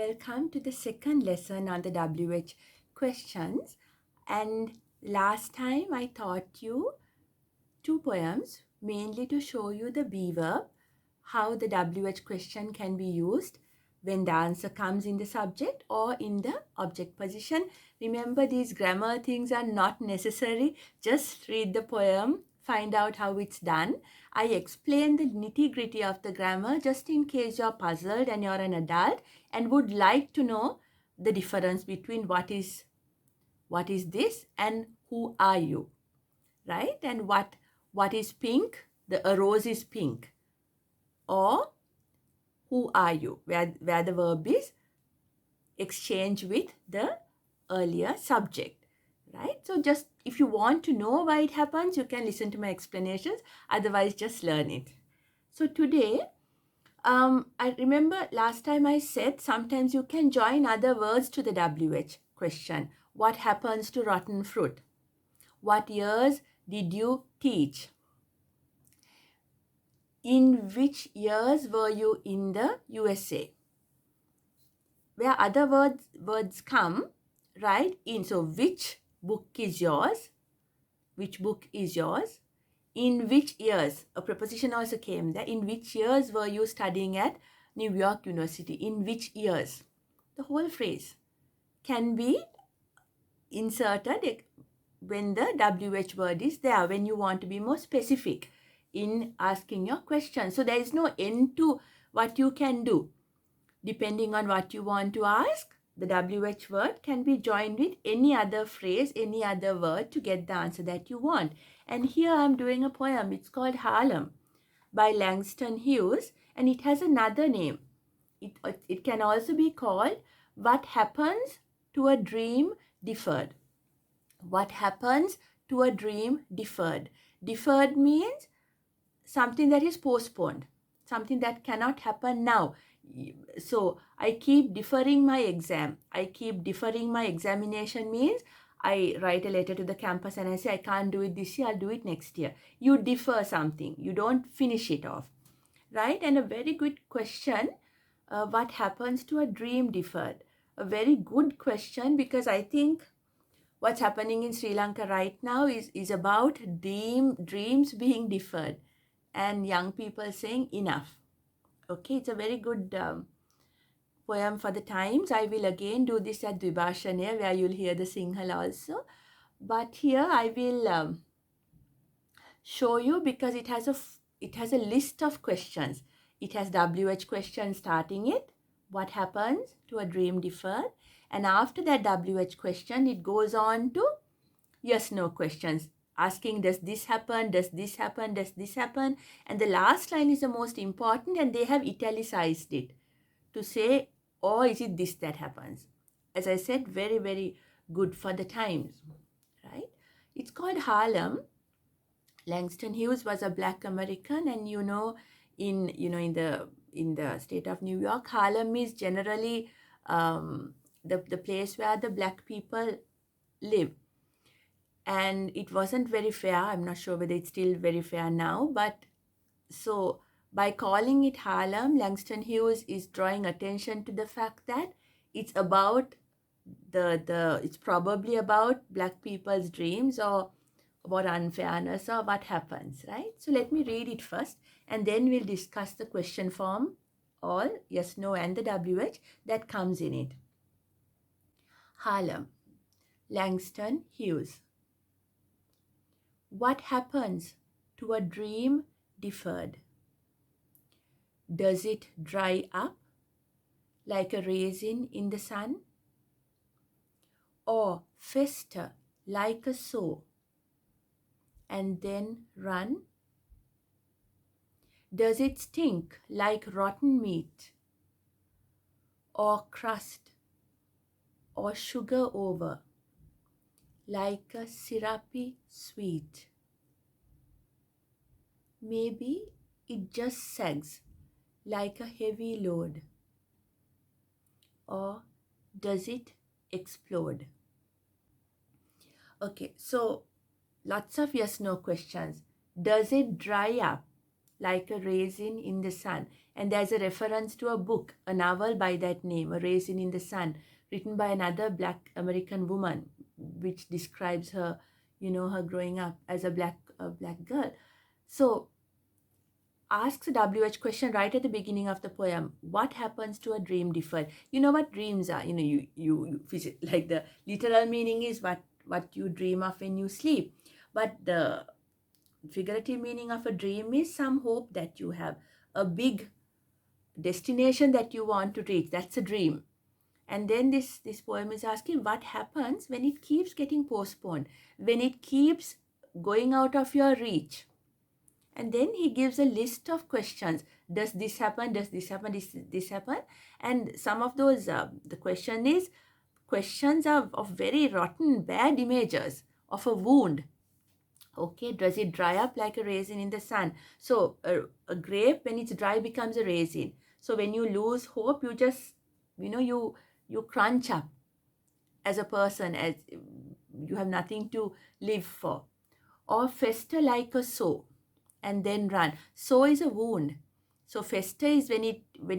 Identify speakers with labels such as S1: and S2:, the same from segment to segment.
S1: welcome to the second lesson on the WH questions. And last time I taught you two poems, mainly to show you the be verb, how the WH question can be used when the answer comes in the subject or in the object position. Remember, these grammar things are not necessary. Just read the poem, find out how it's done. I explain the nitty-gritty of the grammar just in case you're puzzled and you're an adult and would like to know the difference between what is this and who are you, right? And what is pink? A rose is pink. Or who are you? Where the verb is exchange with the earlier subject, right? So just if you want to know why it happens, you can listen to my explanations. Otherwise, just learn it. So today, I remember last time I said sometimes you can join other words to the WH question. What happens to rotten fruit? What years did you teach? In which years were you in the USA? Where other words come, right? So which book is yours? Which book is yours? In which years? A preposition also came there. In which years were you studying at New York University? In which years? The whole phrase can be inserted when the WH word is there, when you want to be more specific in asking your question. So there is no end to what you can do. Depending on what you want to ask, the WH word can be joined with any other phrase, any other word to get the answer that you want. And here I'm doing a poem. It's called Harlem by Langston Hughes, and it has another name. It can also be called What Happens to a Dream Deferred. What happens to a dream deferred? Deferred means something that is postponed, something that cannot happen now. So I keep deferring my exam. I keep deferring my examination means I write a letter to the campus and I say, I can't do it this year, I'll do it next year. You defer something. You don't finish it off, right? And a very good question, what happens to a dream deferred? A very good question, because I think what's happening in Sri Lanka right now is about dreams being deferred and young people saying enough. Okay, it's a very good poem for the times. I will again do this at Dvibhashane where you'll hear the Sinhala also. But here I will show you, because it has a list of questions. It has WH question starting it. What happens to a dream deferred? And after that WH question, it goes on to yes, no questions. Asking, does this happen? Does this happen? Does this happen? And the last line is the most important, and they have italicized it to say, or is it this that happens? As I said, very, very good for the times, right? It's called Harlem. Langston Hughes was a Black American, and in the state of New York, Harlem is generally the place where the Black people live. And it wasn't very fair. I'm not sure whether it's still very fair now, but so by calling it Harlem, Langston Hughes is drawing attention to the fact that it's about it's probably about Black people's dreams or about unfairness or what happens, right? So let me read it first, and then we'll discuss the question form, all yes, no, and the WH that comes in it. Harlem, Langston Hughes. What happens to a dream deferred? Does it dry up like a raisin in the sun? Or fester like a sore and then run? Does it stink like rotten meat, or crust or sugar over like a syrupy sweet? Maybe it just sags like a heavy load. Or does it explode? Okay, so lots of yes no questions. Does it dry up? like a raisin in the sun. And there's a reference to a book, a novel by that name, A Raisin in the Sun, written by another Black American woman, which describes her, her growing up as a black girl. So asks a WH question right at the beginning of the poem. What happens to a dream deferred? You know what dreams are? Like the literal meaning is what you dream of when you sleep. But the figurative meaning of a dream is some hope that you have, a big destination that you want to reach. That's a dream. And then this poem is asking what happens when it keeps getting postponed, when it keeps going out of your reach. And then he gives a list of questions. Does this happen? Does this happen? Does this happen? And some of those, the questions are of very rotten, bad images of a wound. Okay, does it dry up like a raisin in the sun? So a grape, when it's dry, becomes a raisin. So when you lose hope, you just, you crunch up as a person, as you have nothing to live for. Or fester like a sore and then run. Sore is a wound. So fester is when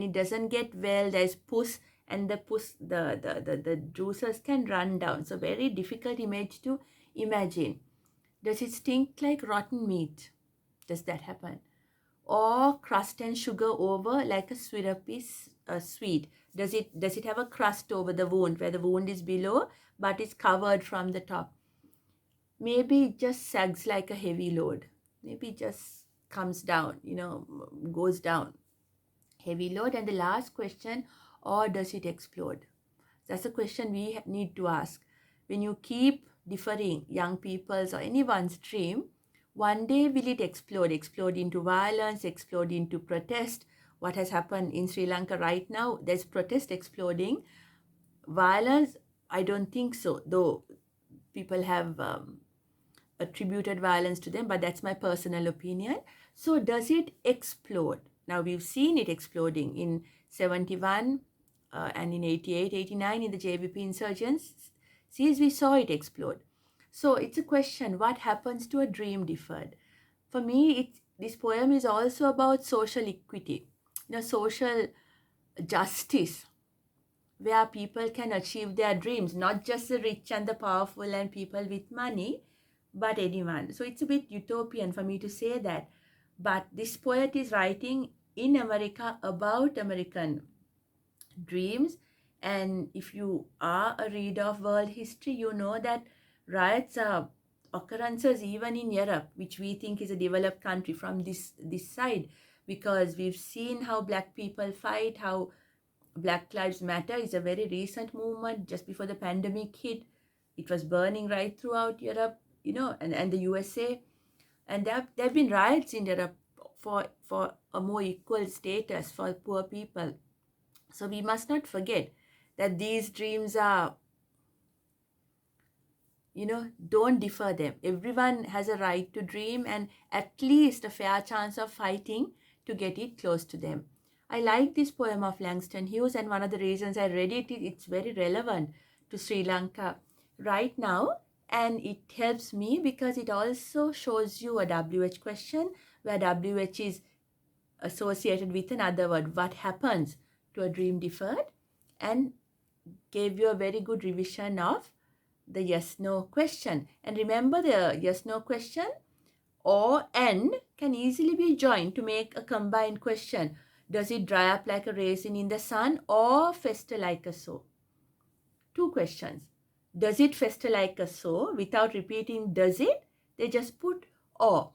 S1: it doesn't get well, there's pus, and the juices can run down. So very difficult image to imagine. Does it stink like rotten meat? Does that happen? Or crust and sugar over like a syrupy sweet? Does it have a crust over the wound where the wound is below but it's covered from the top? Maybe it just sags like a heavy load. Maybe it just comes down, goes down. Heavy load. And the last question, or does it explode? That's a question we need to ask. When you keep deferring young people's or anyone's dream, one day will it explode? Explode into violence, explode into protest. What has happened in Sri Lanka right now, there's protest exploding. Violence, I don't think so, though people have attributed violence to them, but that's my personal opinion. So does it explode? Now we've seen it exploding in 71 and in 88, 89 in the JVP insurgents. See, we saw it explode. So it's a question, what happens to a dream deferred? For me, this poem is also about social equity, social justice, where people can achieve their dreams, not just the rich and the powerful and people with money, but anyone. So it's a bit utopian for me to say that. But this poet is writing in America about American dreams. And if you are a reader of world history, you know that riots are occurrences even in Europe, which we think is a developed country from this side, because we've seen how black people fight, how Black Lives Matter is a very recent movement. Just before the pandemic hit, it was burning right throughout Europe, and the USA. And there have been riots in Europe for a more equal status for poor people. So we must not forget that these dreams are, don't defer them. Everyone has a right to dream and at least a fair chance of fighting to get it close to them. I like this poem of Langston Hughes, and one of the reasons I read it, it's very relevant to Sri Lanka right now, and it helps me because it also shows you a WH question where WH is associated with another word, what happens to a dream deferred, and gave you a very good revision of the yes-no question. And remember, the yes-no question or and can easily be joined to make a combined question. Does it dry up like a raisin in the sun or fester like a sore? Two questions. Does it fester like a sore? Without repeating does it, they just put or.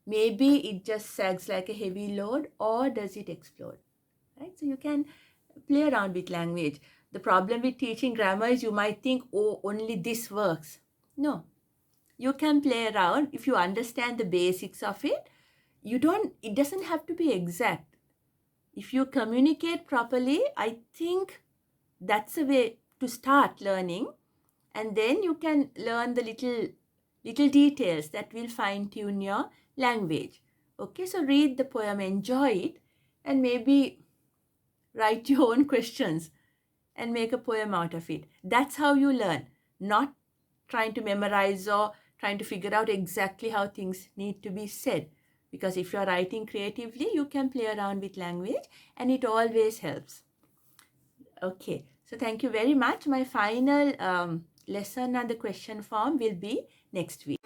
S1: Maybe it just sags like a heavy load, or does it explode? Right? So you can play around with language. The problem with teaching grammar is you might think, oh, only this works. No. You can play around if you understand the basics of it. It doesn't have to be exact. If you communicate properly, I think that's a way to start learning. And then you can learn the little details that will fine tune your language. Okay, so read the poem, enjoy it, and maybe write your own questions and make a poem out of it. That's how you learn, not trying to memorize or trying to figure out exactly how things need to be said. Because if you're writing creatively, you can play around with language and it always helps. Okay, so thank you very much. My final lesson on the question form will be next week.